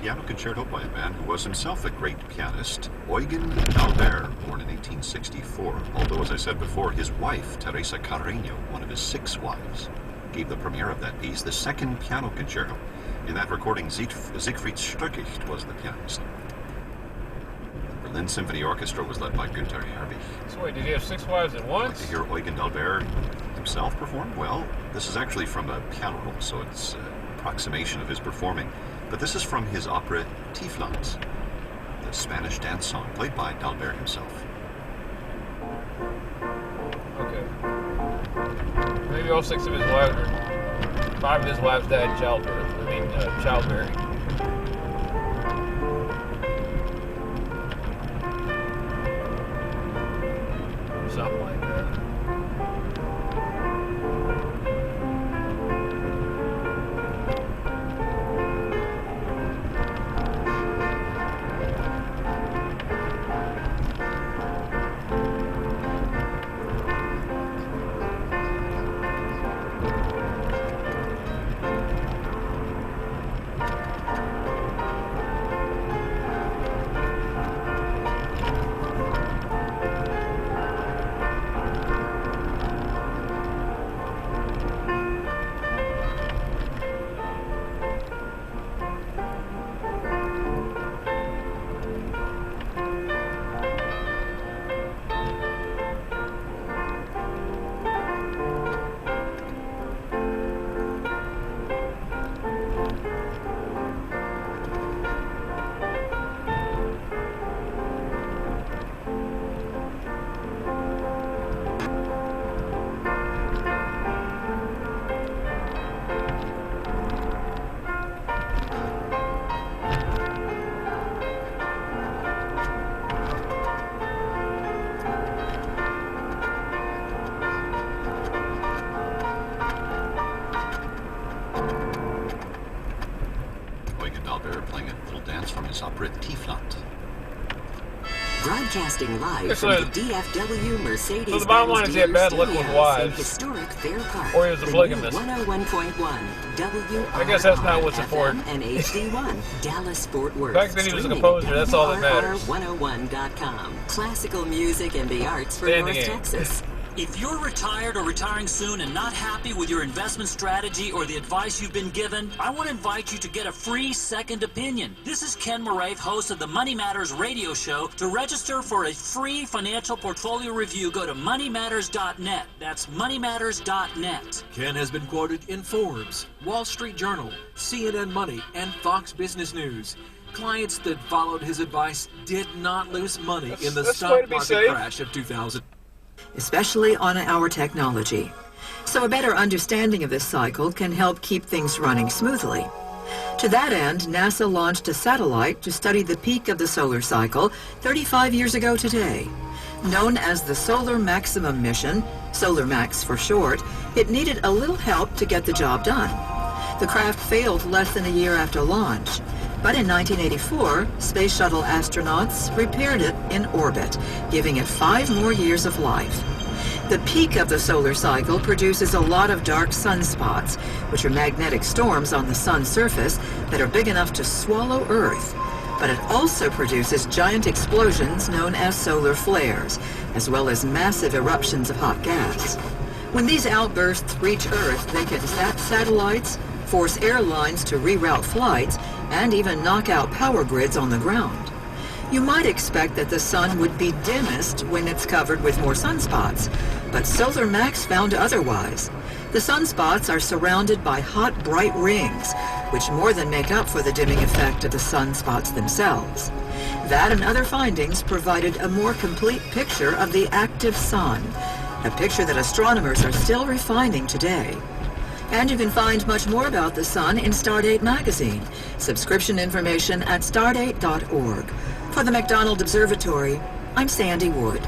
piano concerto by a man who was himself a great pianist, Eugen d'Albert, born in 1864. Although, as I said before, his wife, Teresa Carreño, one of his 6 wives, gave the premiere of that piece, the second piano concerto. In that recording, Siegfried Stöckicht was the pianist. The Berlin Symphony Orchestra was led by Günther Herbig. So wait, did he have 6 wives at once? To hear Eugen d'Albert himself perform? Well, this is actually from a piano roll, so it's an approximation of his performing. But this is from his opera Tiefland, the Spanish dance song, played by d'Albert himself. Okay. Maybe all 6 of his wives, or 5 of his wives died in childbirth. Childbearing. Something like that. Broadcasting live from the DFW Mercedes. So the bottom line is he had bad luck with wives. Historic Fair Park. Or he was a polygamist. 101.1 I guess that's not what's important. And HD1 Dallas Fort Worth. The fact that he was a composer, that's all that matters. 101.com. Classical music and the arts for Standing North in. Texas. If you're retired or retiring soon and not happy with your investment strategy or the advice you've been given, I want to invite you to get a free second opinion. This is Ken Moraith, host of the Money Matters radio show. To register for a free financial portfolio review, go to moneymatters.net. That's moneymatters.net. Ken has been quoted in Forbes, Wall Street Journal, CNN Money, and Fox Business News. Clients that followed his advice did not lose money in the That's way stock to be market safe. crash of 2000. Especially on our technology. So a better understanding of this cycle can help keep things running smoothly. To that end, NASA launched a satellite to study the peak of the solar cycle 35 years ago today. Known as the Solar Maximum Mission, Solar Max for short, it needed a little help to get the job done. The craft failed less than a year after launch. But in 1984, Space Shuttle astronauts repaired it in orbit, giving it 5 more years of life. The peak of the solar cycle produces a lot of dark sunspots, which are magnetic storms on the sun's surface that are big enough to swallow Earth. But it also produces giant explosions known as solar flares, as well as massive eruptions of hot gas. When these outbursts reach Earth, they can zap satellites, force airlines to reroute flights, and even knock out power grids on the ground. You might expect that the sun would be dimmest when it's covered with more sunspots, but Solar Max found otherwise. The sunspots are surrounded by hot, bright rings, which more than make up for the dimming effect of the sunspots themselves. That and other findings provided a more complete picture of the active sun, a picture that astronomers are still refining today. And you can find much more about the sun in Stardate magazine. Subscription information at stardate.org. For the McDonald Observatory, I'm Sandy Wood.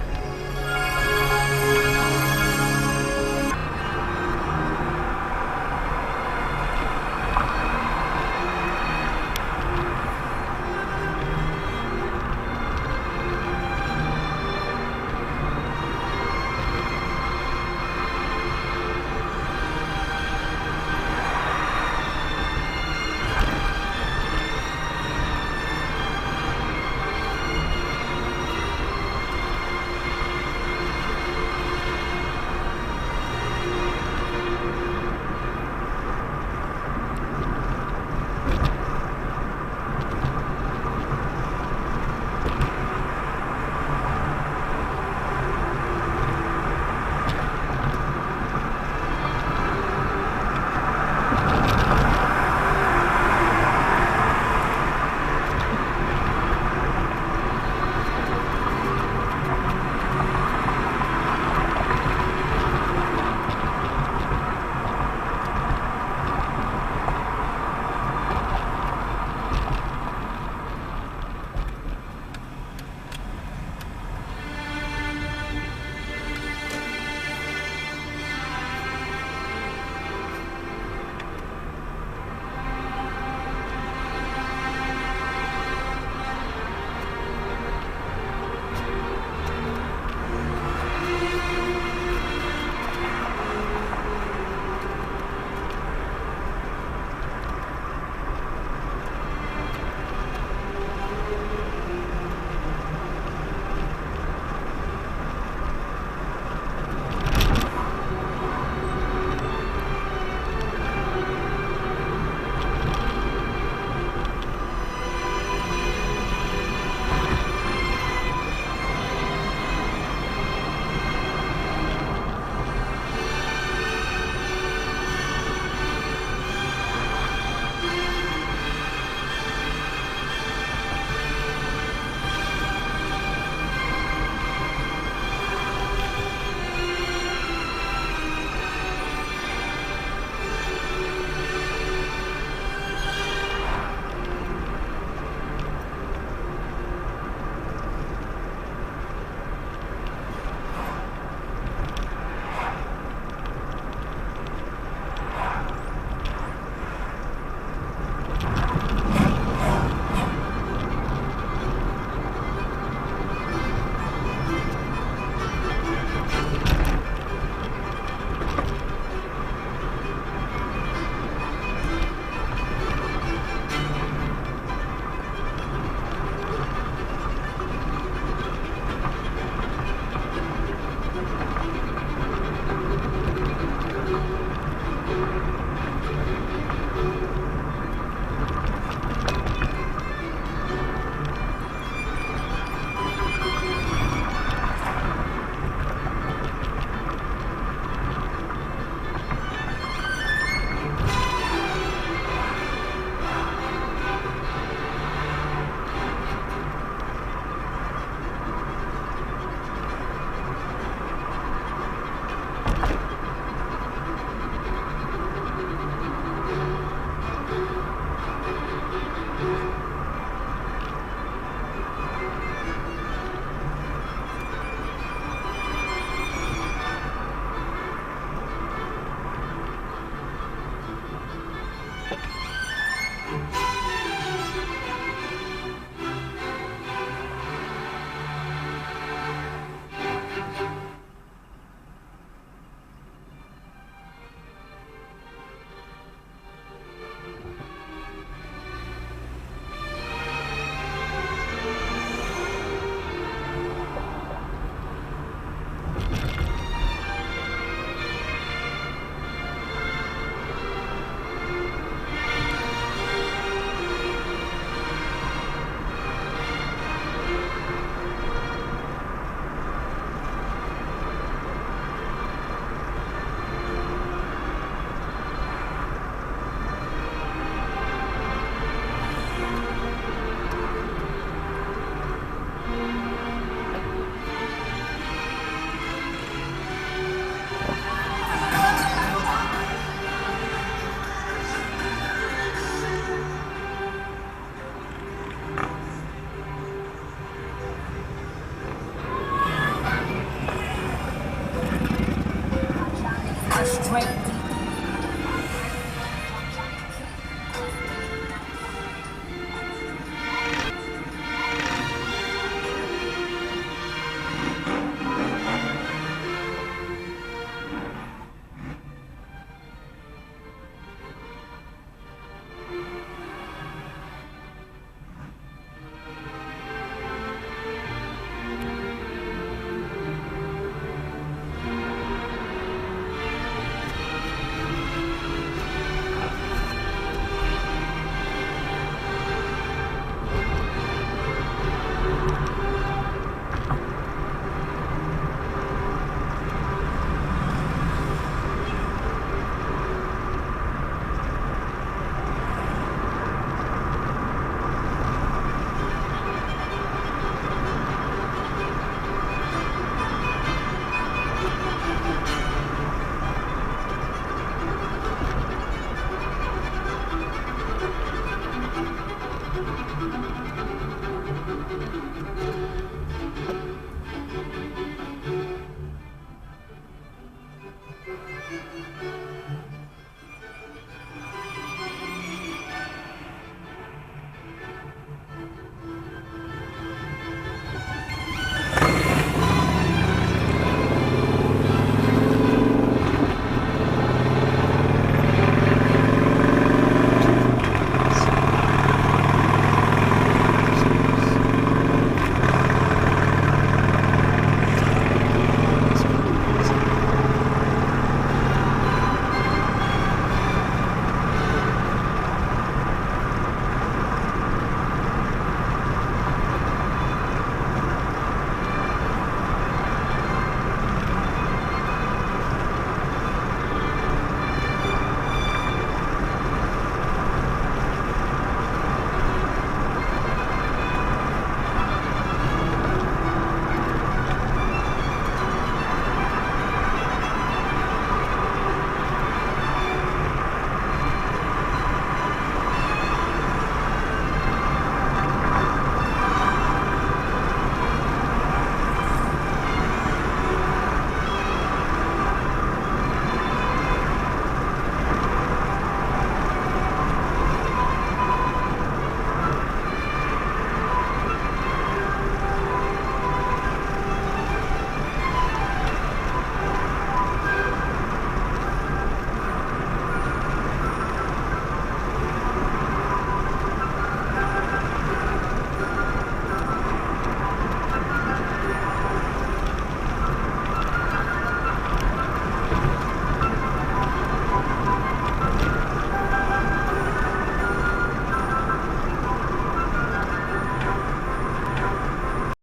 right